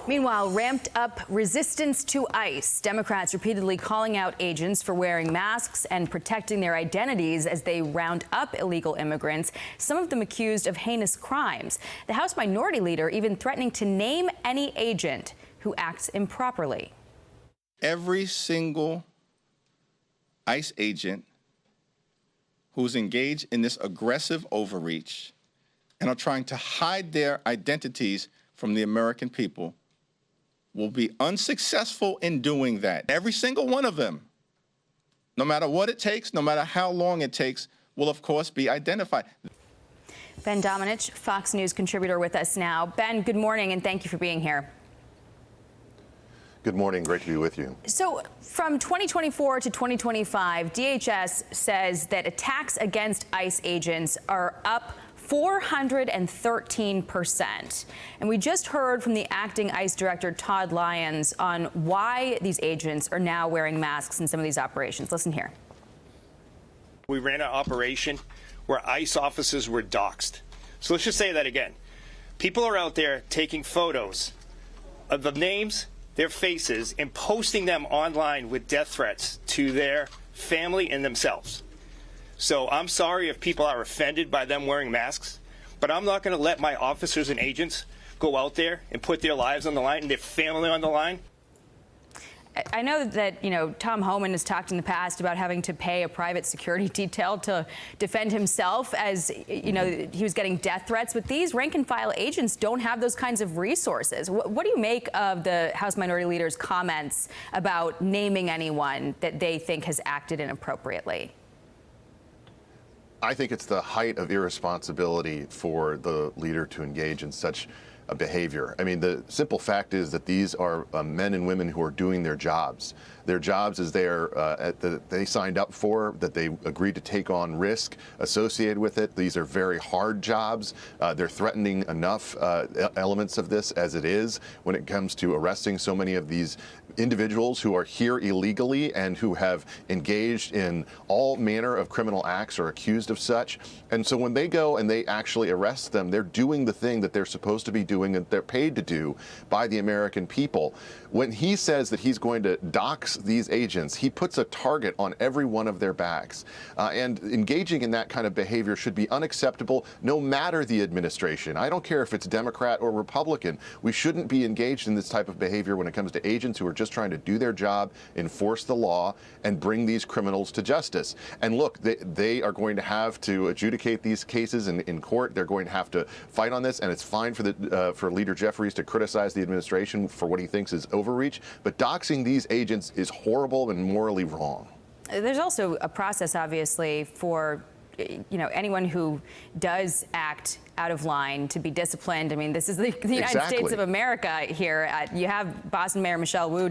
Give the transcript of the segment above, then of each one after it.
Meanwhile, ramped up resistance to ICE. Democrats repeatedly calling out agents for wearing masks and protecting their identities as they round up illegal immigrants, some of them accused of heinous crimes. The House Minority Leader even threatening to name any agent who acts improperly. Every single ICE agent who's engaged in this aggressive overreach and are trying to hide their identities from the American people will be unsuccessful in doing that. Every single one of them, no matter what it takes, no matter how long it takes, will of course be identified. Ben Domenech, Fox News contributor with us now. Ben, good morning and thank you for being here. Good morning. Great to be with you. So from 2024 to 2025, DHS says that attacks against ICE agents are up 413%. And we just heard from the acting ICE director, Todd Lyons, on why these agents are now wearing masks in some of these operations. Listen here. We ran an operation where ICE officers were doxed. So let's just say that again. People are out there taking photos of the names, their faces, and posting them online with death threats to their family and themselves. So I'm sorry if people are offended by them wearing masks, but I'm not going to let my officers and agents go out there and put their lives on the line and their family on the line. I know that, Tom Homan has talked in the past about having to pay a private security detail to defend himself as, he was getting death threats. But these rank-and-file agents don't have those kinds of resources. What do you make of the House Minority Leader's comments about naming anyone that they think has acted inappropriately? I think it's the height of irresponsibility for the leader to engage in such a behavior. I mean, the simple fact is that these are men and women who are doing their jobs. Their jobs is that they signed up for, that they agreed to take on risk associated with it. These are very hard jobs. They're threatening enough elements of this as it is when it comes to arresting so many of these individuals who are here illegally and who have engaged in all manner of criminal acts or accused of such. And so when they go and they actually arrest them, they're doing the thing that they're supposed to be doing and they're paid to do by the American people. When he says that he's going to dox these agents, he puts a target on every one of their backs. And engaging in that kind of behavior should be unacceptable no matter the administration. I don't care if it's Democrat or Republican. We shouldn't be engaged in this type of behavior when it comes to agents who are just trying to do their job, enforce the law, and bring these criminals to justice. And look, they are going to have to adjudicate these cases in court. They're going to have to fight on this, and it's fine for Leader Jeffries to criticize the administration for what he thinks is overreach, but doxing these agents is horrible and morally wrong. There's also a process, obviously, for anyone who does act out of line to be disciplined. I mean, this is the United States of America here. You have Boston Mayor Michelle Wu,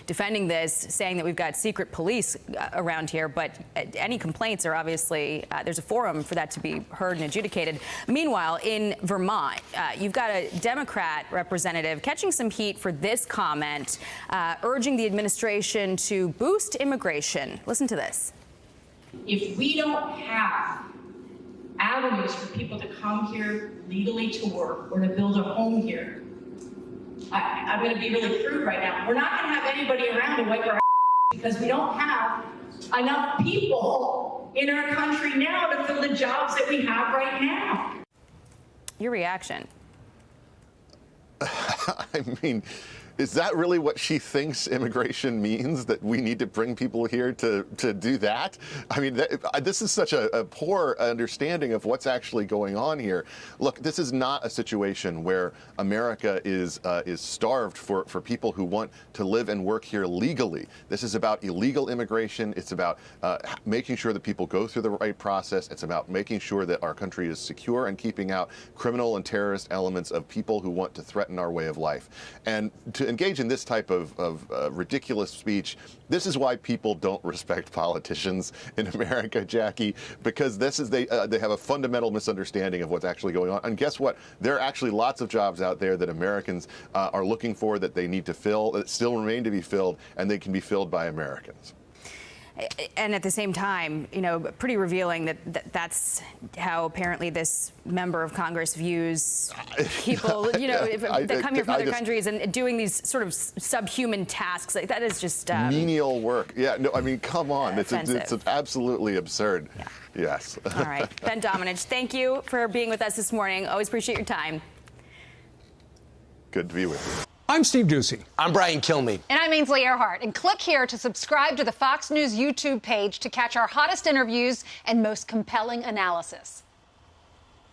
defending this, saying that we've got secret police around here. But any complaints are obviously, there's a forum for that to be heard and adjudicated. Meanwhile, in Vermont, you've got a Democrat representative catching some heat for this comment, urging the administration to boost immigration. Listen to this. If we don't have avenues for people to come here legally to work or to build a home here, I'm going to be really crude right now. We're not going to have anybody around to wipe our ass because we don't have enough people in our country now to fill the jobs that we have right now. Your reaction? I mean, is that really what she thinks immigration means, that we need to bring people here to do that? I mean, this is such a poor understanding of what's actually going on here. Look, this is not a situation where America is starved for people who want to live and work here legally. This is about illegal immigration. It's about making sure that people go through the right process. It's about making sure that our country is secure and keeping out criminal and terrorist elements of people who want to threaten our way of life. And to engage in this type of ridiculous speech, this is why people don't respect politicians in America, Jackie, because this is they have a fundamental misunderstanding of what's actually going on. And guess what? There are actually lots of jobs out there that Americans are looking for, that they need to fill, that still remain to be filled, and they can be filled by Americans. And at the same time, pretty revealing that's how apparently this member of Congress views people, that come here from other countries and doing these sort of subhuman tasks. Like, that is just menial work. Yeah, no, I mean, come on. It's absolutely absurd. Yeah. Yes. All right. Ben Domenech, thank you for being with us this morning. Always appreciate your time. Good to be with you. I'm Steve Doocy. I'm Brian Kilmeade. And I'm Ainsley Earhart. And click here to subscribe to the Fox News YouTube page to catch our hottest interviews and most compelling analysis.